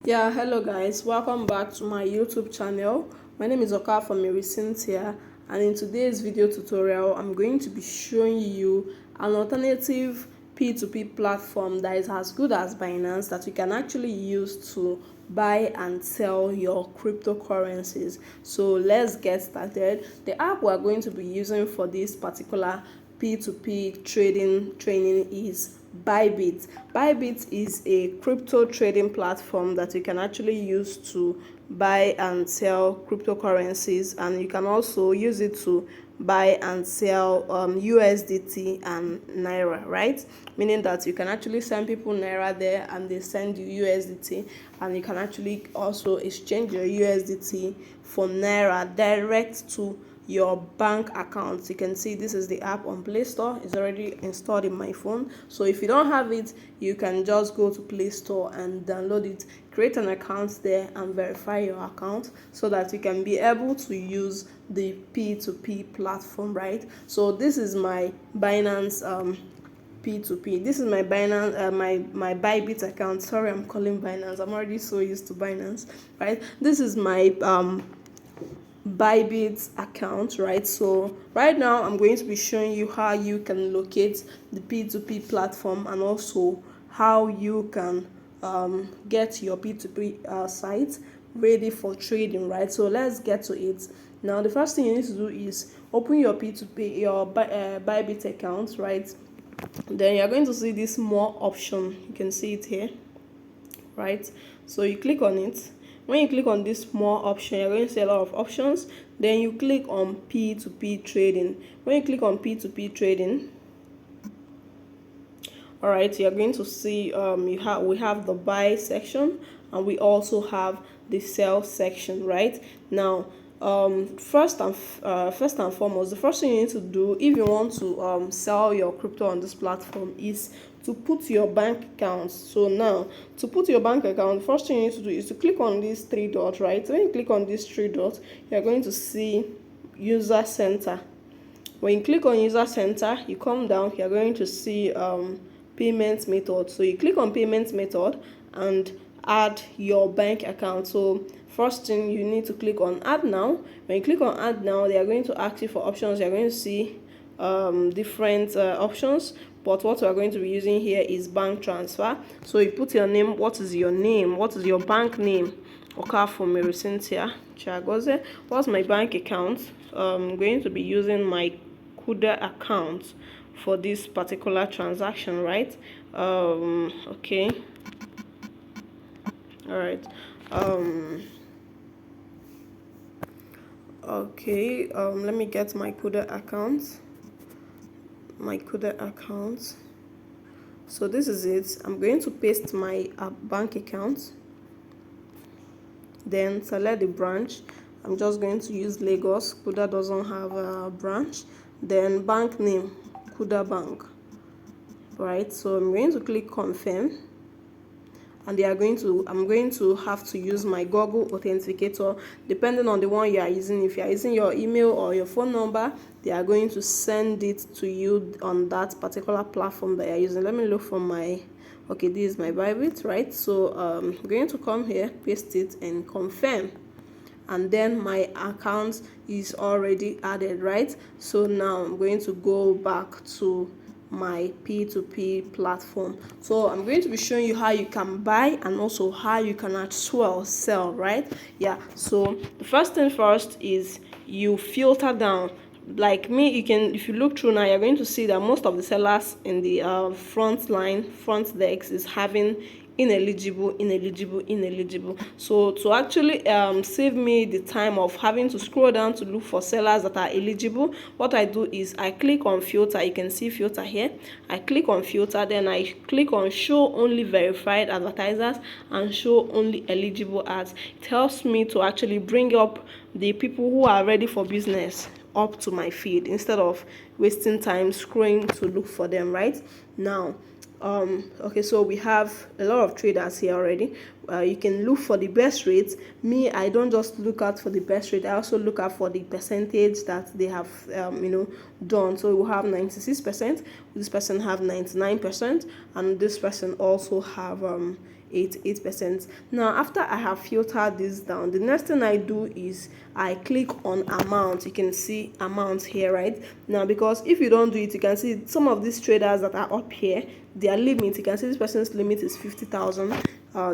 Yeah, hello guys, welcome back to my YouTube channel. My name is Oka from Cynthia, and in today's video tutorial I'm going to be showing you an alternative P2P platform that is as good as Binance that you can actually use to buy and sell your cryptocurrencies. So let's get started. The app we're going to be using for this particular P2P trading training is Bybit. Bybit is a crypto trading platform that you can actually use to buy and sell cryptocurrencies, and you can also use it to buy and sell USDT and Naira, right? Meaning that you can actually send people Naira there and they send you USDT, and you can actually also exchange your USDT for Naira direct to your bank account. You can see this is the app on Play Store. It's already installed in my phone, so if you don't have it, you can just go to Play Store and download it, create an account there and verify your account so that you can be able to use the P2P platform, right? So this is my Binance P2P. This is my Binance, my Bybit account. Sorry, I'm calling Binance. I'm already so used to Binance, right? This is my Bybit account, right? So right now I'm going to be showing you how you can locate the P2P platform and also how you can get your P2P site ready for trading, right? So let's get to it. Now the first thing you need to do is open your P2P, your Bybit account, right? Then you're going to see this more option. You can see it here, right? So you click on it. When you click on this more option, you're going to see a lot of options. Then you click on P2P trading. When you click on P2P trading, all right, you're going to see we have the buy section and we also have the sell section. Right now, first and foremost, the first thing you need to do if you want to sell your crypto on this platform is to put your bank account. So now, to put your bank account, the first thing you need to do is to click on these three dots, right? When you click on these three dots, you're going to see user center. When you click on user center, you come down, you're going to see payment method. So you click on payment method and add your bank account. So first thing, you need to click on add now. When you click on add now, they are going to ask you for options. You're going to see different options, but what we're going to be using here is bank transfer. So you put your name. What is your name? What is your bank name? Oka from Cynthia Chagoze. What's my bank account? I'm going to be using my Kuda account for this particular transaction, right? Okay, all right. Okay, let me get my Kuda account. So this is it. I'm going to paste my bank account, then select the branch. I'm just going to use Lagos. Kuda doesn't have a branch. Then bank name, Kuda Bank, right? So I'm going to click confirm, and I'm going to have to use my Google Authenticator, depending on the one you are using. If you are using your email or your phone number, they are going to send it to you on that particular platform that you are using. Let me look for my, okay, this is my Bybit, right? So I'm going to come here, paste it and confirm, and then my account is already added, right? So now I'm going to go back to my P2P platform. So I'm going to be showing you how you can buy and also how you can as well sell, right? Yeah, so the first thing first is you filter down. Like me, you can, if you look through now, you're going to see that most of the sellers in the front decks is having ineligible. So to actually save me the time of having to scroll down to look for sellers that are eligible, what I do is I click on filter. You can see filter here. I click on filter, then I click on show only verified advertisers and show only eligible ads. It helps me to actually bring up the people who are ready for business up to my feed instead of wasting time scrolling to look for them. Right now, okay, so we have a lot of traders here already. You can look for the best rates. Me, I don't just look out for the best rate, I also look out for the percentage that they have done. So we have 96%, this person have 99%, and this person also have 88%. Now after I have filtered this down, the next thing I do is I click on amount. You can see amount here right now, because if you don't do it, you can see some of these traders that are up here, their limit, you can see this person's limit is 50,000,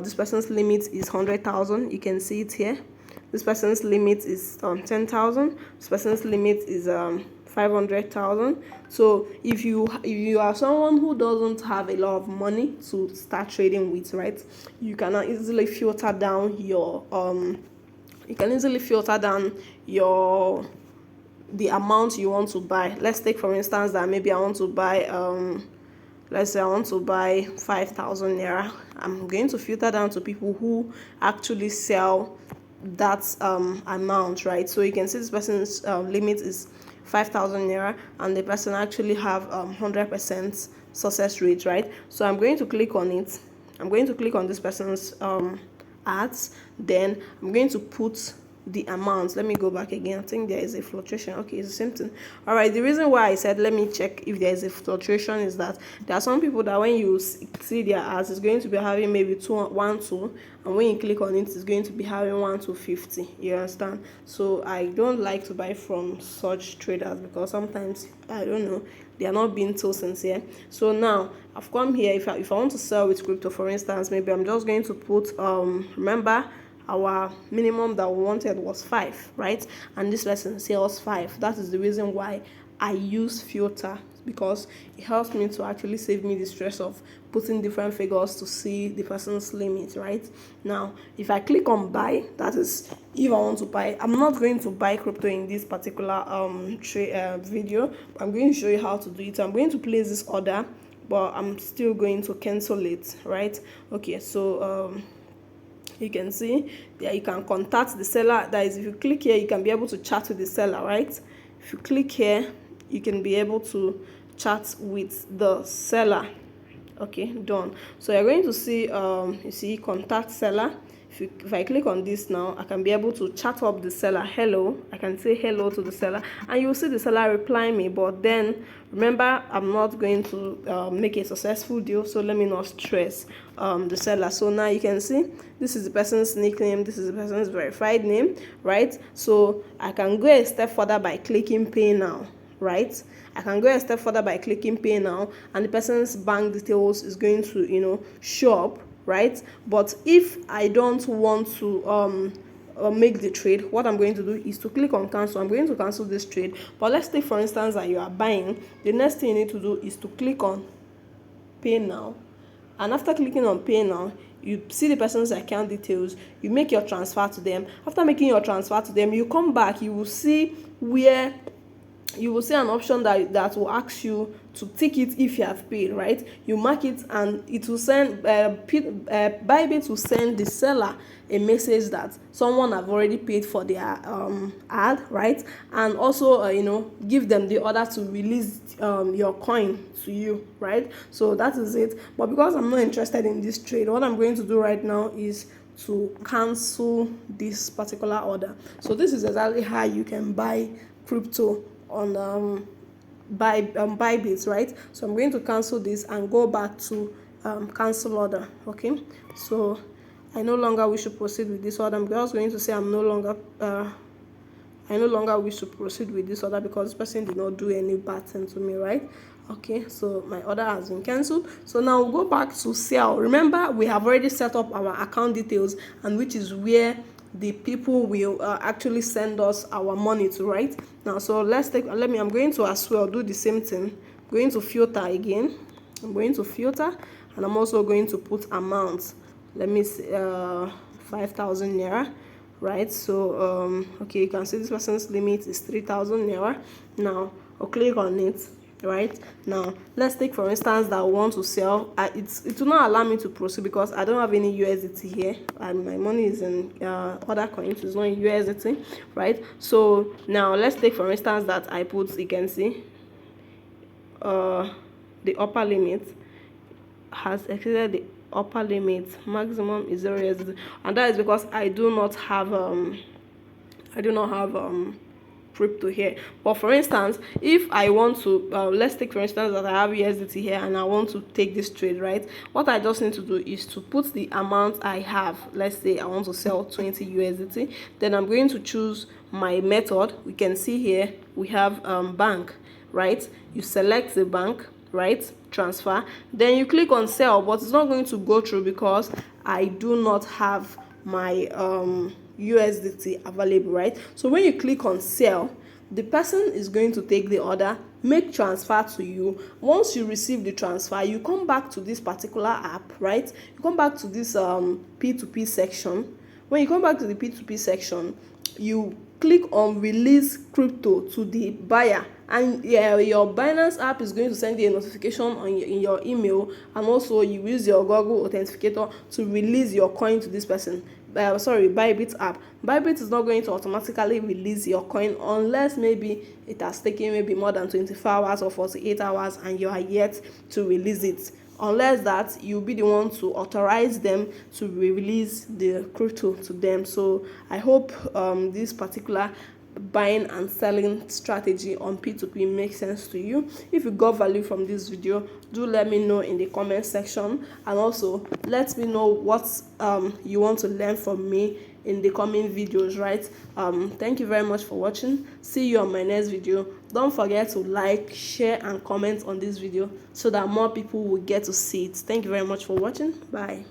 this person's limit is 100,000. You can see it here. This person's limit is 10,000. This person's limit is 500,000. So if you are someone who doesn't have a lot of money to start trading with, right, you can easily filter down your the amount you want to buy. Let's take for instance that maybe I want to buy let's say I want to buy 5,000 naira. I'm going to filter down to people who actually sell that amount, right? So you can see this person's limit is 5,000 naira, and the person actually have 100% success rate, right? So I'm going to click on it. I'm going to click on this person's ads. Then I'm going to put the amount. Let me go back again. I think there is a fluctuation. Okay, it's the same thing. All right, the reason why I said let me check if there is a fluctuation is that there are some people that when you see their ads, it's going to be having maybe 1 2, and when you click on it, it's going to be having 1 to 50. You understand? So I don't like to buy from such traders because sometimes, I don't know, they are not being so sincere. So now I've come here. If I want to sell with crypto, for instance, maybe I'm just going to put remember our minimum that we wanted was 5, right? And this person sells 5. That is the reason why I use filter, because it helps me to actually save me the stress of putting different figures to see the person's limit, right? Now if I click on buy, that is if I want to buy. I'm not going to buy crypto in this particular video. I'm going to show you how to do it. I'm going to place this order, but I'm still going to cancel it, right? Okay, so you can see there you can contact the seller. That is, if you click here, you can be able to chat with the seller, right? If you click here, you can be able to chat with the seller. Okay, done. So you're going to see you see contact seller. If I click on this now, I can be able to chat up the seller. Hello, I can say hello to the seller, and you'll see the seller reply me. But then remember, I'm not going to make a successful deal, so let me not stress the seller. So now you can see this is the person's nickname, this is the person's verified name, right? So I can go a step further by clicking pay now, right? I can go a step further by clicking pay now, and the person's bank details is going to show up, right? But if I don't want to make the trade, what I'm going to do is to click on cancel. I'm going to cancel this trade. But let's take for instance that you are buying. The next thing you need to do is to click on pay now, and after clicking on pay now, you see the person's account details, you make your transfer to them. After making your transfer to them, you come back, you will see an option that will ask you to tick it if you have paid, right? You mark it, and it will send Bybit will send the seller a message that someone have already paid for their ad, right? And also give them the order to release your coin to you, right? So that is it. But because I'm not interested in this trade, what I'm going to do right now is to cancel this particular order. So this is exactly how you can buy crypto on Bybit, right? So I'm going to cancel this and go back to cancel order. Okay, so I no longer wish to proceed with this order. I'm just going to say I no longer wish to proceed with this order because this person did not do any bad thing to me, right? Okay, so my order has been cancelled. So now we'll go back to sell. Remember, we have already set up our account details, and which is where the people will actually send us our money to, right? Now, so I'm going to as well do the same thing. I'm going to filter again. I'm going to filter, and I'm also going to put amount. Let me see, 5,000 naira, right? So okay, you can see this person's limit is 3,000 naira. Now I'll click on it. Right now, let's take for instance that I want to sell. It will not allow me to proceed because I don't have any USDT here, and my money is in other coins. It's not in USDT, right? So now let's take for instance that I put, you can see the upper limit has exceeded the upper limit. Maximum is 0 USDT, and that is because I do not have crypto here. But for instance, if I want to let's take for instance that I have USDT here and I want to take this trade, right? What I just need to do is to put the amount I have. Let's say I want to sell 20 USDT, then I'm going to choose my method. We can see here we have bank, right? You select the bank, right? Transfer, then you click on sell, but it's not going to go through because I do not have my USDT available, right? So when you click on sell, the person is going to take the order, make transfer to you. Once you receive the transfer, you come back to this particular app, right? You come back to this P2P section. When you come back to the P2P section, you click on release crypto to the buyer, and your Binance app is going to send you a notification on in your email, and also you use your Google Authenticator to release your coin to this person. Bybit app. Bybit is not going to automatically release your coin unless maybe it has taken maybe more than 24 hours or 48 hours and you are yet to release it. Unless that, you'll be the one to authorize them to release the crypto to them. So I hope this particular buying and selling strategy on P2P makes sense to you. If you got value from this video, do let me know in the comment section, and also let me know what you want to learn from me in the coming videos, right? Thank you very much for watching. See you on my next video. Don't forget to like, share and comment on this video so that more people will get to see it. Thank you very much for watching. Bye.